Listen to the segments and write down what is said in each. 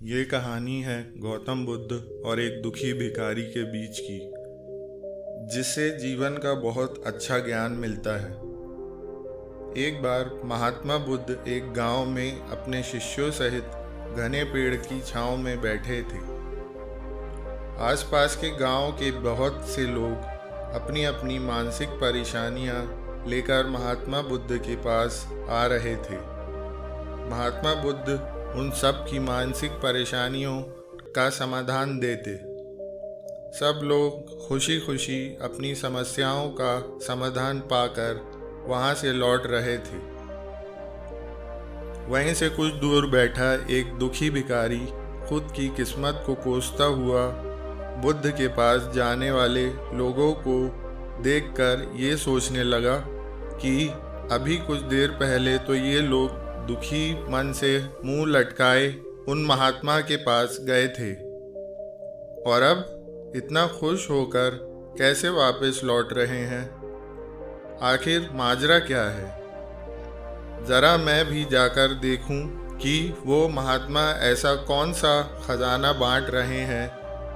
ये कहानी है गौतम बुद्ध और एक दुखी भिखारी के बीच की, जिससे जीवन का बहुत अच्छा ज्ञान मिलता है। एक बार महात्मा बुद्ध एक गांव में अपने शिष्यों सहित घने पेड़ की छांव में बैठे थे। आसपास के गांव के बहुत से लोग अपनी अपनी मानसिक परेशानियां लेकर महात्मा बुद्ध के पास आ रहे थे। महात्मा बुद्ध उन सब की मानसिक परेशानियों का समाधान देते। सब लोग खुशी खुशी अपनी समस्याओं का समाधान पाकर वहां से लौट रहे थे। वहीं से कुछ दूर बैठा एक दुखी भिखारी खुद की किस्मत को कोसता हुआ बुद्ध के पास जाने वाले लोगों को देखकर ये सोचने लगा कि अभी कुछ देर पहले तो ये लोग दुखी मन से मुंह लटकाए उन महात्मा के पास गए थे, और अब इतना खुश होकर कैसे वापस लौट रहे हैं। आखिर माजरा क्या है? ज़रा मैं भी जाकर देखूं कि वो महात्मा ऐसा कौन सा खजाना बांट रहे हैं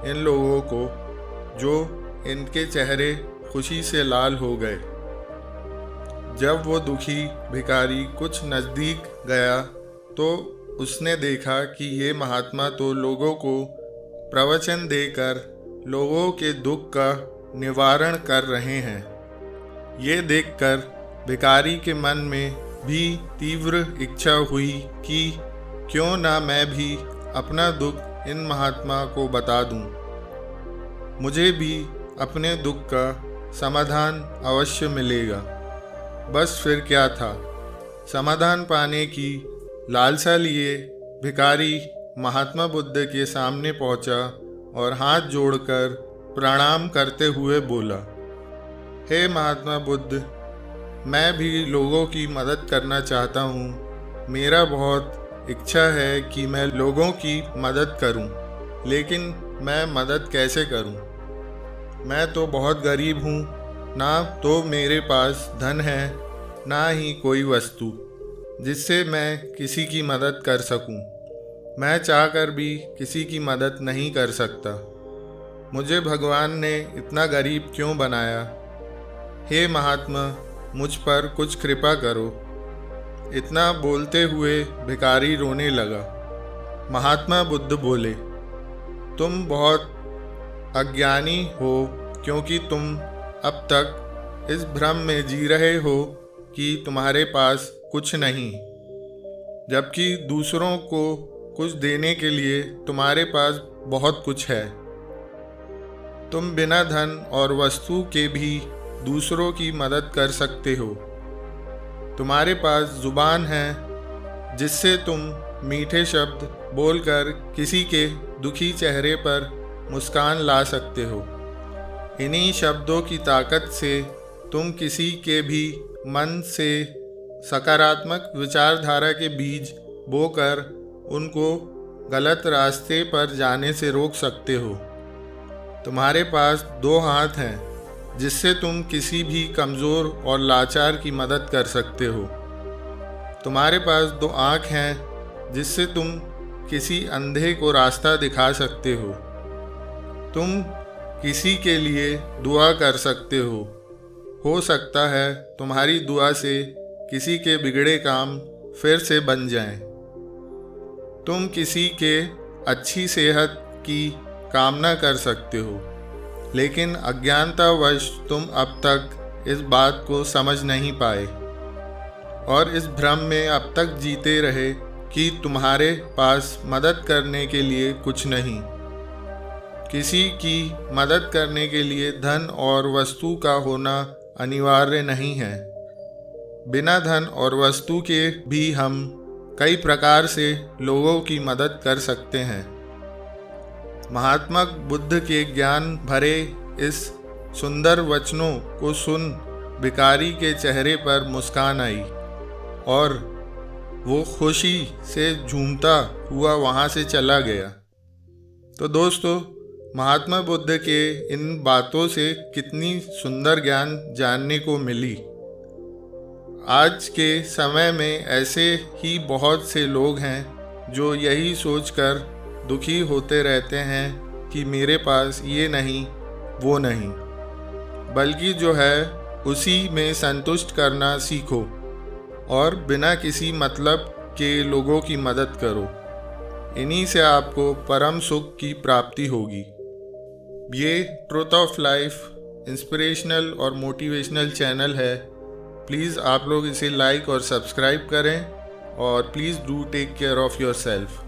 इन लोगों को, जो इनके चेहरे खुशी से लाल हो गए। जब वो दुखी भिखारी कुछ नज़दीक गया तो उसने देखा कि ये महात्मा तो लोगों को प्रवचन देकर लोगों के दुख का निवारण कर रहे हैं। ये देखकर भिखारी के मन में भी तीव्र इच्छा हुई कि क्यों ना मैं भी अपना दुख इन महात्मा को बता दूं। मुझे भी अपने दुख का समाधान अवश्य मिलेगा। बस फिर क्या था, समाधान पाने की लालसा लिए भिखारी महात्मा बुद्ध के सामने पहुंचा और हाथ जोड़कर प्रणाम करते हुए बोला, हे महात्मा बुद्ध, मैं भी लोगों की मदद करना चाहता हूँ। मेरा बहुत इच्छा है कि मैं लोगों की मदद करूँ, लेकिन मैं मदद कैसे करूँ? मैं तो बहुत गरीब हूँ, ना तो मेरे पास धन है, ना ही कोई वस्तु जिससे मैं किसी की मदद कर सकूं। मैं चाहकर भी किसी की मदद नहीं कर सकता। मुझे भगवान ने इतना गरीब क्यों बनाया? हे महात्मा, मुझ पर कुछ कृपा करो। इतना बोलते हुए भिखारी रोने लगा। महात्मा बुद्ध बोले, तुम बहुत अज्ञानी हो, क्योंकि तुम अब तक इस भ्रम में जी रहे हो कि तुम्हारे पास कुछ नहीं, जबकि दूसरों को कुछ देने के लिए तुम्हारे पास बहुत कुछ है। तुम बिना धन और वस्तु के भी दूसरों की मदद कर सकते हो। तुम्हारे पास जुबान है, जिससे तुम मीठे शब्द बोलकर किसी के दुखी चेहरे पर मुस्कान ला सकते हो। इन्हीं शब्दों की ताकत से तुम किसी के भी मन से सकारात्मक विचारधारा के बीज बोकर उनको गलत रास्ते पर जाने से रोक सकते हो। तुम्हारे पास 2 हाथ हैं, जिससे तुम किसी भी कमज़ोर और लाचार की मदद कर सकते हो। तुम्हारे पास 2 आँख हैं, जिससे तुम किसी अंधे को रास्ता दिखा सकते हो। तुम किसी के लिए दुआ कर सकते हो सकता है तुम्हारी दुआ से किसी के बिगड़े काम फिर से बन जाएं। तुम किसी के अच्छी सेहत की कामना कर सकते हो, लेकिन अज्ञानतावश तुम अब तक इस बात को समझ नहीं पाए और इस भ्रम में अब तक जीते रहे कि तुम्हारे पास मदद करने के लिए कुछ नहीं। किसी की मदद करने के लिए धन और वस्तु का होना अनिवार्य नहीं है। बिना धन और वस्तु के भी हम कई प्रकार से लोगों की मदद कर सकते हैं। महात्मा बुद्ध के ज्ञान भरे इस सुंदर वचनों को सुन भिखारी के चेहरे पर मुस्कान आई और वो खुशी से झूमता हुआ वहाँ से चला गया। तो दोस्तों, महात्मा बुद्ध के इन बातों से कितनी सुंदर ज्ञान जानने को मिली। आज के समय में ऐसे ही बहुत से लोग हैं जो यही सोचकर दुखी होते रहते हैं कि मेरे पास ये नहीं वो नहीं, बल्कि जो है उसी में संतुष्ट करना सीखो और बिना किसी मतलब के लोगों की मदद करो। इन्हीं से आपको परम सुख की प्राप्ति होगी। ये ट्रुथ ऑफ लाइफ इंस्पिरेशनल और मोटिवेशनल चैनल है। प्लीज़ आप लोग इसे लाइक और सब्सक्राइब करें और please do take care of your self.